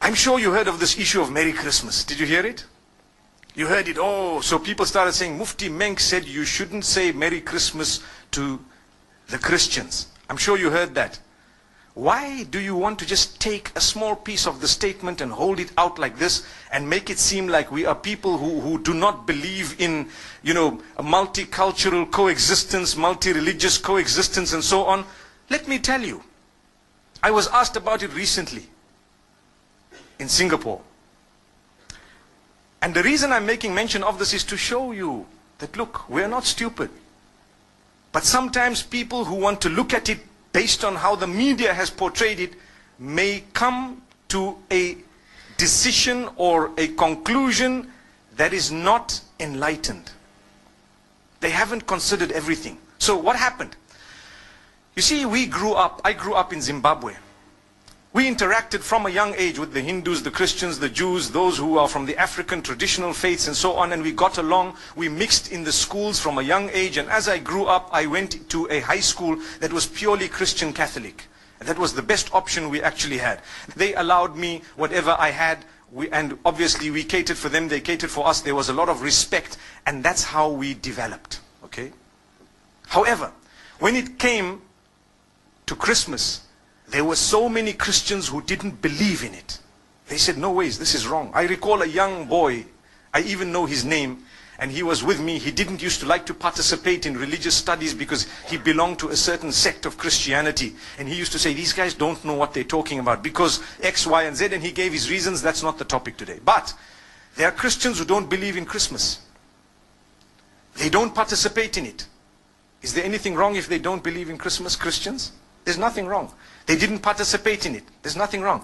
I'm sure you heard of this issue of Merry Christmas. Did you hear it? You heard it. Oh, so people started saying, Mufti Menk said you shouldn't say Merry Christmas to the Christians. I'm sure you heard that. Why do you want to just take a small piece of the statement and hold it out like this and make it seem like we are people who do not believe in, a multicultural coexistence, multi-religious coexistence and so on? Let me tell you, I was asked about it recently in Singapore. And the reason I'm making mention of this is to show you that, look, we're not stupid. But sometimes people who want to look at it based on how the media has portrayed it may come to a decision or a conclusion that is not enlightened. They haven't considered everything. So what happened? You see, I grew up in Zimbabwe. We interacted from a young age with the Hindus, the Christians, the Jews, those who are from the African traditional faiths and so on, and we got along. We mixed in the schools from a young age, and as I grew up, I went to a high school that was purely Christian Catholic. And that was the best option we actually had. They allowed me whatever I had, and obviously we catered for them, they catered for us. There was a lot of respect, and that's how we developed. Okay? However, when it came to Christmas, there were so many Christians who didn't believe in it. They said, no ways, this is wrong. I recall a young boy, I even know his name, and he was with me. He didn't used to like to participate in religious studies because he belonged to a certain sect of Christianity. And he used to say, these guys don't know what they're talking about because X, Y, and Z, and he gave his reasons. That's not the topic today. But there are Christians who don't believe in Christmas. They don't participate in it. Is there anything wrong if they don't believe in Christmas, Christians? There's nothing wrong. They didn't participate in it. There's nothing wrong.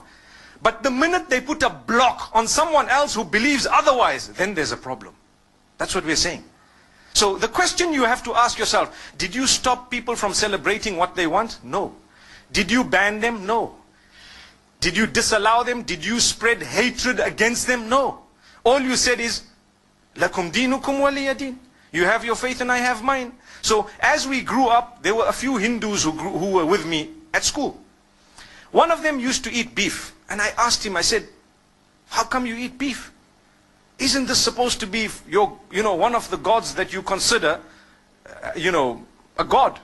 But the minute they put a block on someone else who believes otherwise, then there's a problem. That's what we're saying. So the question you have to ask yourself, did you stop people from celebrating what they want? No. Did you ban them? No. Did you disallow them? Did you spread hatred against them? No. All you said is, Lakum dinukum waliya din. You have your faith and I have mine. So as we grew up, there were a few Hindus who were with me at school. One of them used to eat beef. And I asked him, I said, how come you eat beef? Isn't this supposed to be one of the gods that you consider, a god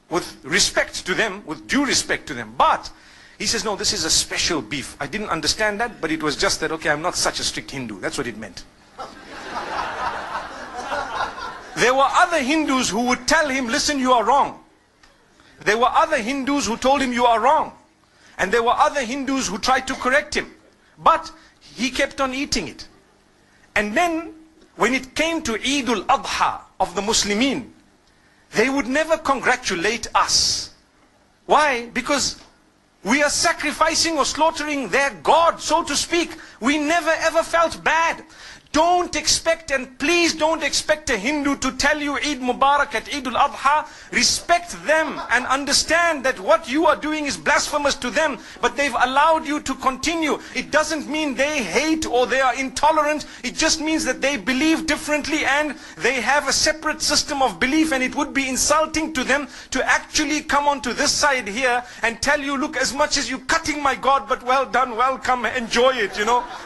with respect to them, with due respect to them? But he says, no, this is a special beef. I didn't understand that, but it was just that, okay, I'm not such a strict Hindu. That's what it meant. There were other Hindus who would tell him, listen, you are wrong. There were other Hindus who told him you are wrong. And there were other Hindus who tried to correct him. But he kept on eating it. And then, when it came to Eid al-Adha of the Muslimin, they would never congratulate us. Why? Because we are sacrificing or slaughtering their God, so to speak. We never ever felt bad. Don't expect, and please don't expect a Hindu to tell you Eid Mubarak at Eid al-Adha. Respect them and understand that what you are doing is blasphemous to them, but they've allowed you to continue. It doesn't mean they hate or they are intolerant. It just means that they believe differently and they have a separate system of belief, and it would be insulting to them to actually come onto this side here and tell you, look, as much as you're cutting my God, but well done, welcome, enjoy it,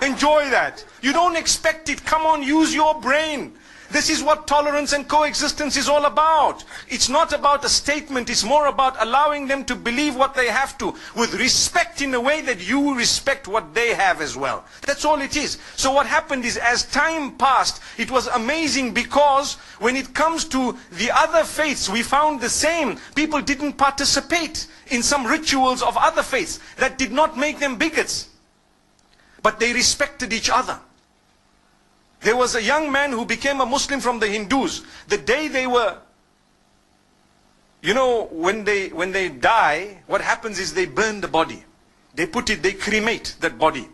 enjoy that. You don't expect it. Come on, use your brain. This is what tolerance and coexistence is all about. It's not about a statement. It's more about allowing them to believe what they have to, with respect in a way that you respect what they have as well. That's all it is. So what happened is, as time passed, it was amazing, because when it comes to the other faiths, we found the same. People didn't participate in some rituals of other faiths. That did not make them bigots. But they respected each other. There was a young man who became a Muslim from the Hindus. The day they were, when they die, what happens is they burn the body. They cremate that body.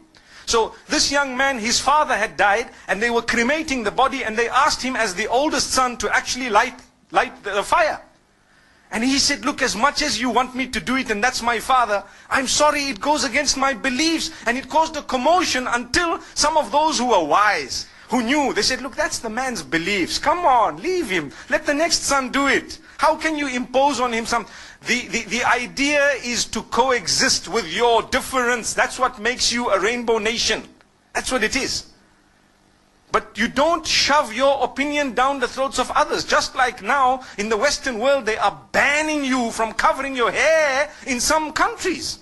So this young man, his father had died, and they were cremating the body, and they asked him as the oldest son to actually light the fire. And he said, look, as much as you want me to do it, and that's my father, I'm sorry, it goes against my beliefs. And it caused a commotion until some of those who were wise, who knew, they said, look, that's the man's beliefs. Come on, leave him. Let the next son do it. How can you impose on him some... The idea is to coexist with your difference. That's what makes you a rainbow nation. That's what it is. But you don't shove your opinion down the throats of others. Just like now, in the Western world, they are banning you from covering your hair in some countries.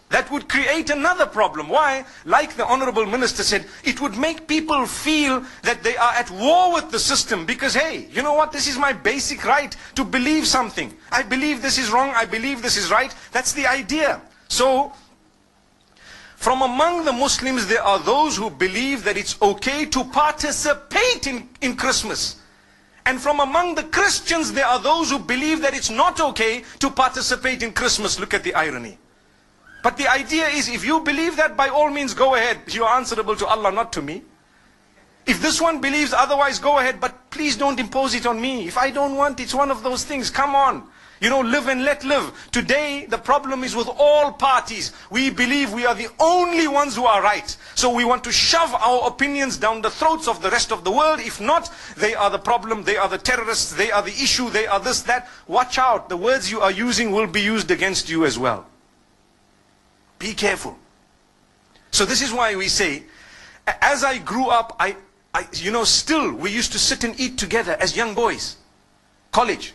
That would create another problem. Why? Like the Honorable Minister said, it would make people feel that they are at war with the system because, hey, you know what? This is my basic right to believe something. I believe this is wrong. I believe this is right. That's the idea. So, from among the Muslims, there are those who believe that it's okay to participate in Christmas. And from among the Christians, there are those who believe that it's not okay to participate in Christmas. Look at the irony. But the idea is, if you believe that, by all means, go ahead. You are answerable to Allah, not to me. If this one believes otherwise, go ahead. But please don't impose it on me. If I don't want, it's one of those things. Come on. You know, live and let live. Today, the problem is with all parties. We believe we are the only ones who are right. So we want to shove our opinions down the throats of the rest of the world. If not, they are the problem. They are the terrorists. They are the issue. They are this, that. Watch out. The words you are using will be used against you as well. Be careful. So this is why we say, as I grew up, still we used to sit and eat together as young boys. College.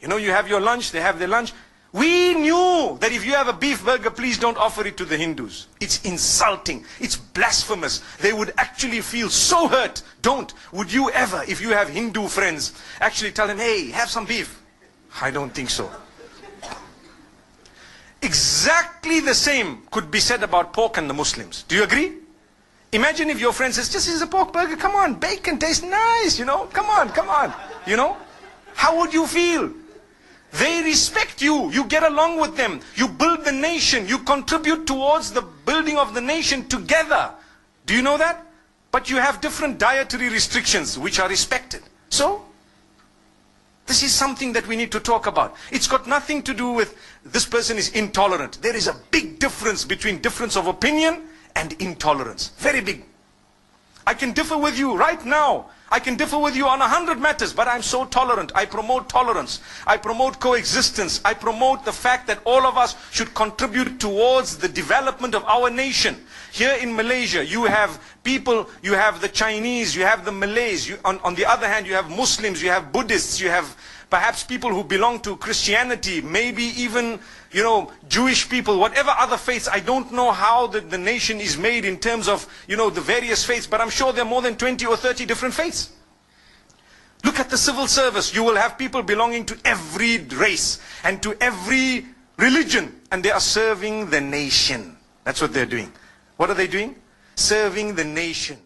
You know, you have your lunch, they have their lunch. We knew that if you have a beef burger, please don't offer it to the Hindus. It's insulting. It's blasphemous. They would actually feel so hurt. Don't. Would you ever, if you have Hindu friends, actually tell them, hey, have some beef? I don't think so. Exactly the same could be said about pork and the Muslims. Do you agree? Imagine if your friend says, just is a pork burger, come on, bacon tastes nice, you know, come on, you know. How would you feel? They respect you, you get along with them, you build the nation, you contribute towards the building of the nation together. Do you know that? But you have different dietary restrictions which are respected. So, this is something that we need to talk about. It's got nothing to do with this person is intolerant. There is a big difference between difference of opinion and intolerance. Very big. I can differ with you right now. I can differ with you on 100 matters, but I'm so tolerant. I promote tolerance. I promote coexistence. I promote the fact that all of us should contribute towards the development of our nation. Here in Malaysia, you have people, you have the Chinese, you have the Malays. On the other hand, you have Muslims, you have Buddhists, you have perhaps people who belong to Christianity, maybe even, you know, Jewish people, whatever other faiths. I don't know how the nation is made in terms of, you know, the various faiths, but I'm sure there are more than 20 or 30 different faiths. Look at the civil service. You will have people belonging to every race and to every religion, and they are serving the nation. That's what they're doing. What are they doing? Serving the nation.